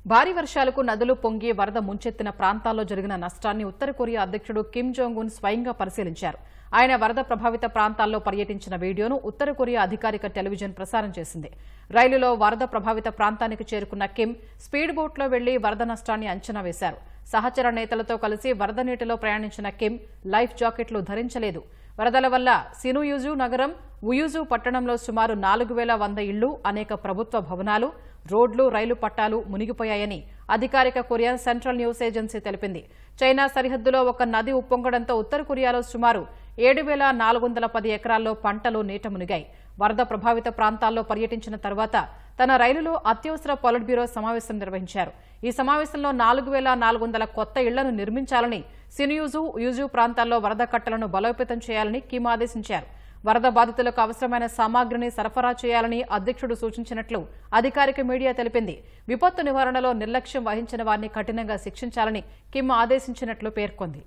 భారీ వర్షాలకు నదులు పొంగి వరద ముంచెత్తిన ప్రాంతాల్లో జరిగిన నష్టాన్ని ఉత్తర కొరియా అధ్యక్షుడు కిమ్ జోంగ్ ఉన్ స్వయంగా పరిశీలించారు. ఆయన వరద ప్రభావిత ప్రాంతాల్లో పర్యటించిన వీడియోను ఉత్తర కొరియా అధికారిక టెలివిజన్ ప్రసారం చేసింది. రైలులో వరద ప్రభావిత ప్రాంతానికి చేరుకున్న కిమ్ స్పీడ్ బోట్లో వెళ్లి వరద నష్టాన్ని అంచనా వేశారు. సహచర నేతలతో కలిసి వరద నీటిలో ప్రయాణించిన కిమ్ లైఫ్ జాకెట్లు ధరించలేదు. వరదల వల్ల సినుయుజు నగరం, ఉయుజు పట్టణంలో సుమారు 4100 ఇళ్లు, అనేక ప్రభుత్వ భవనాలు, రోడ్లు, రైలు పట్టాలు మునిగిపోయాయని అధికారిక కొరియన్ సెంట్రల్ న్యూస్ ఏజెన్సీ తెలిపింది. చైనా సరిహద్దులో ఒక నది ఉప్పొంగడంతో ఉత్తర కొరియాలో సుమారు 7410 ఎకరాల్లో పంటలు నీట మునిగాయి. వరద ప్రభావిత ప్రాంతాల్లో పర్యటించిన తర్వాత తన రైలులో అత్యవసర పొలిట్ బ్యూరో సమావేశం నిర్వహించారు. ఈ సమావేశంలో 4400 కొత్త ఇళ్లను నిర్మించాలని, సినుయుజు, ఉయుజు ప్రాంతాల్లో వరద కట్టలను బలోపేతం చేయాలని కిమ్ ఆదేశించారు. వరద బాధితులకు అవసరమైన సామాగ్రిని సరఫరా చేయాలని అధ్యక్షుడు సూచించినట్లు అధికారిక మీడియా తెలిపింది. విపత్తు నివారణలో నిర్లక్ష్యం వహించిన వారిని కఠినంగా శిక్షించాలని కిమ్ ఆదేశించినట్లు పేర్కొంది.